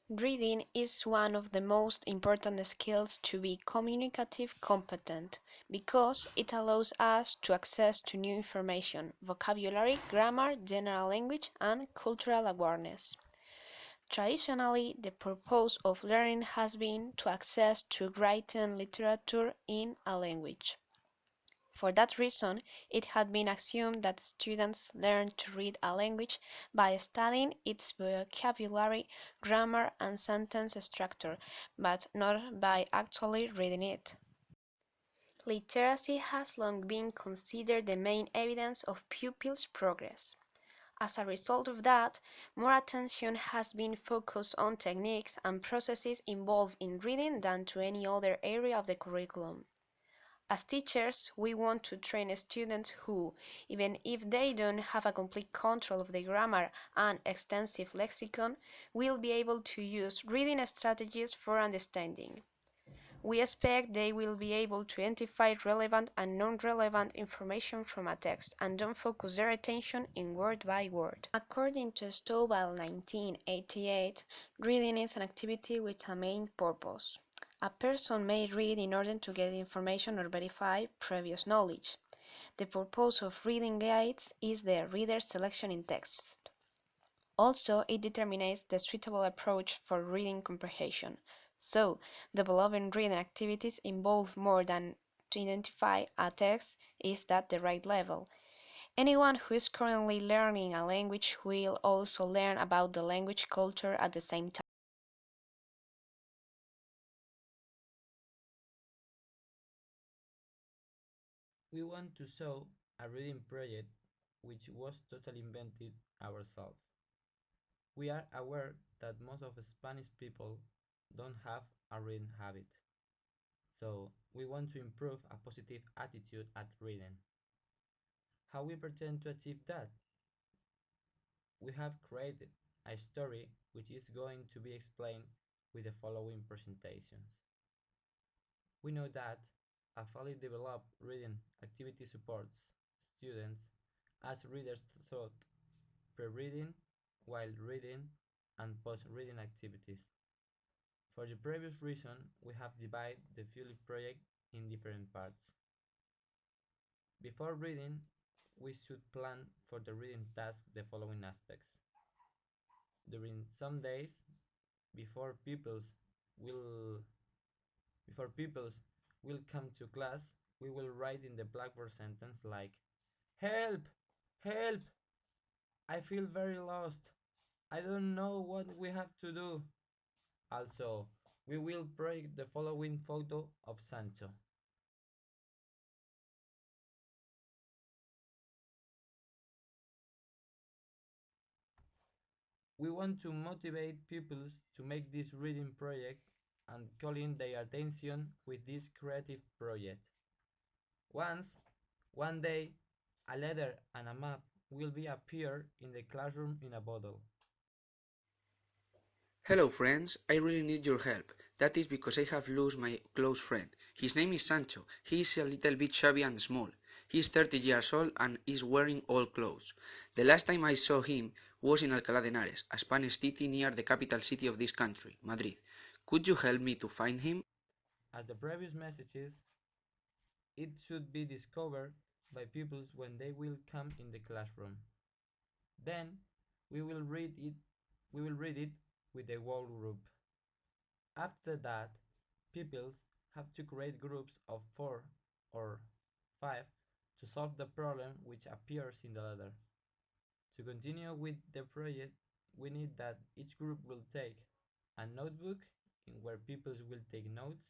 Reading is one of the most important skills to be communicative competent because it allows us to access to new information, vocabulary, grammar, general language, and cultural awareness. Traditionally, the purpose of learning has been to access to written literature in a language. For that reason, it had been assumed that students learn to read a language by studying its vocabulary, grammar, and sentence structure, but not by actually reading it. Literacy has long been considered the main evidence of pupils' progress. As a result of that, more attention has been focused on techniques and processes involved in reading than to any other area of the curriculum. As teachers, we want to train students who, even if they don't have a complete control of the grammar and extensive lexicon, will be able to use reading strategies for understanding. We expect they will be able to identify relevant and non-relevant information from a text and don't focus their attention in word by word. According to Stovall 1988, reading is an activity with a main purpose. A person may read in order to get information or verify previous knowledge. The purpose of reading guides is the reader's selection in text. Also, it determines the suitable approach for reading comprehension. So, developing reading activities involve more than to identify a text is that the right level. Anyone who is currently learning a language will also learn about the language culture at the same time. We want to show a reading project which was totally invented ourselves. We are aware that most of the Spanish people don't have a reading habit, so we want to improve a positive attitude at reading. How we pretend to achieve that? We have created a story which is going to be explained with the following presentations. We know that a fully developed reading activity supports students as readers thought pre-reading, while reading, and post-reading activities. For the previous reason, we have divided the Fully project in different parts. Before reading, we should plan for the reading task the following aspects. During some days, before pupils will before pupils will come to class, we will write in the blackboard sentence like help, help, I feel very lost. I don't know what we have to do. Also, we will break the following photo of Sancho. We want to motivate pupils to make this reading project and calling their attention with this creative project. Once, one day, a letter and a map will be appear in the classroom in a bottle. Hello friends, I really need your help. That is because I have lost my close friend. His name is Sancho. He is a little bit shabby and small. He is 30 years old and is wearing old clothes. The last time I saw him was in Alcalá de Henares, a Spanish city near the capital city of this country, Madrid. Could you help me to find him? As the previous messages, it should be discovered by pupils when they will come in the classroom. Then we will read it with the whole group. After that, pupils have to create groups of 4 or 5 to solve the problem which appears in the letter. To continue with the project, we need that each group will take a notebook in where pupils will take notes,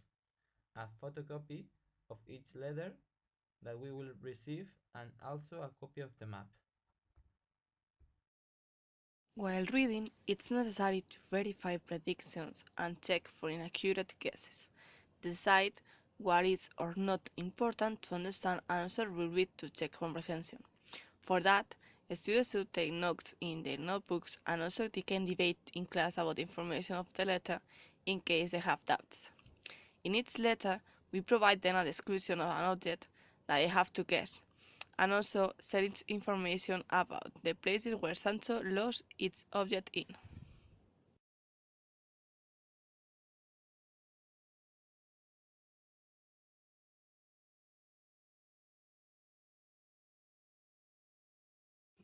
a photocopy of each letter that we will receive, and also a copy of the map. While reading, it's necessary to verify predictions and check for inaccurate guesses. Decide what is or not important to understand and also reread to check comprehension. For that, students should take notes in their notebooks and also they can debate in class about the information of the letter in case they have doubts. In each letter, we provide them a description of an object that they have to guess, and also sharing information about the places where Sancho lost its object in.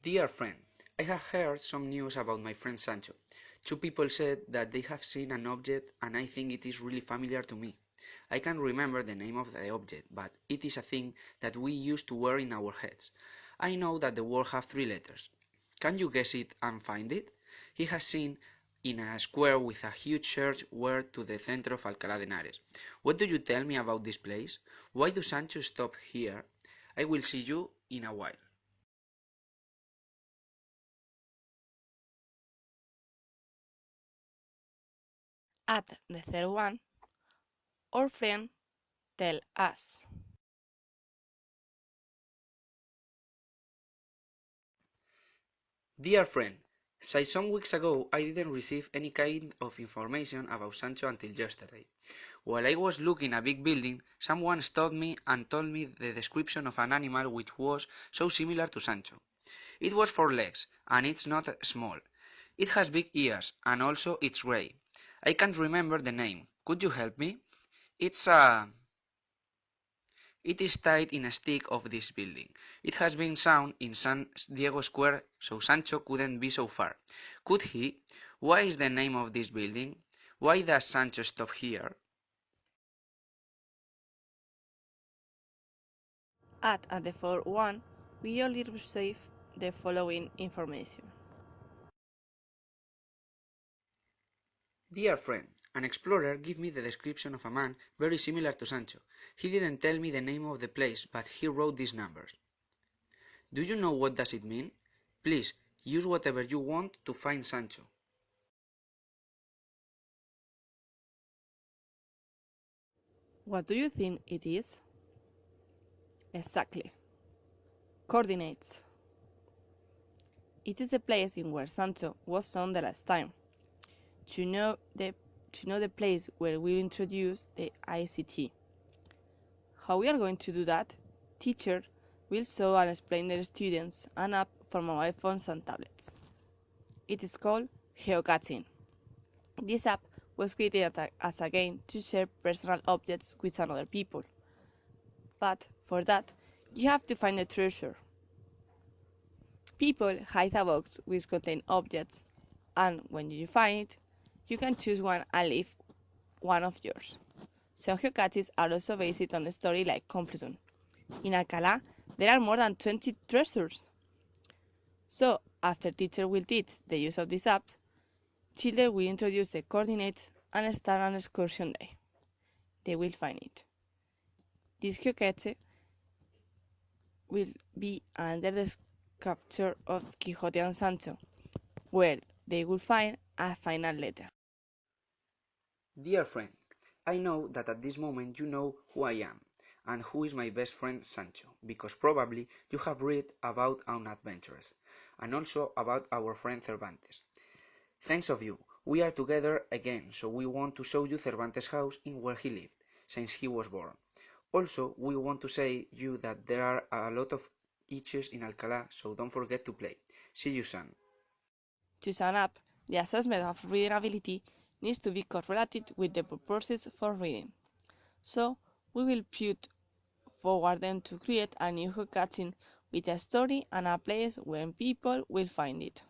Dear friend, I have heard some news about my friend Sancho. Two people said that they have seen an object and I think it is really familiar to me. I can't remember the name of the object, but it is a thing that we used to wear in our heads. I know that the word has three letters. Can you guess it and find it? He has seen in a square with a huge church where to the center of Alcalá de Henares. What do you tell me about this place? Why do Sancho stop here? I will see you in a while. At the third one, our friend tell us. Dear friend, since some weeks ago I didn't receive any kind of information about Sancho until yesterday. While I was looking at a big building, someone stopped me and told me the description of an animal which was so similar to Sancho. It was 4 legs, and it's not small. It has big ears, and also it's grey. I can't remember the name. Could you help me? It's a... It is tied in a stick of this building. It has been sound in San Diego Square, so Sancho couldn't be so far. Could he? Why is the name of this building? Why does Sancho stop here? At the fourth one, we only receive the following information. Dear friend, an explorer gave me the description of a man very similar to Sancho. He didn't tell me the name of the place, but he wrote these numbers. Do you know what does it mean? Please, use whatever you want to find Sancho. What do you think it is? Exactly. Coordinates. It is the place in where Sancho was found the last time. To know the place where we introduce the ICT. How we are going to do that? Teacher will show and explain their students an app for mobile phones and tablets. It is called geocaching. This app was created as a game to share personal objects with other people. But for that, you have to find the treasure. People hide a box which contains objects, and when you find it, you can choose one and leave one of yours. Some geocaches are also based on a story like Complutum. In Alcalá, there are more than 20 treasures. So, after teacher will teach the use of this app, children will introduce the coordinates and start an excursion day. They will find it. This geocache will be under the capture of Quixote and Sancho, where they will find a final letter. Dear friend, I know that at this moment you know who I am and who is my best friend Sancho, because probably you have read about our adventures and also about our friend Cervantes. Thanks of you, we are together again, so we want to show you Cervantes' house in where he lived since he was born. Also, we want to say you that there are a lot of itches in Alcalá, so don't forget to play. See you soon. To sum up, the assessment of reading ability needs to be correlated with the purposes for reading. So, we will put forward them to create a new geocaching with a story and a place where people will find it.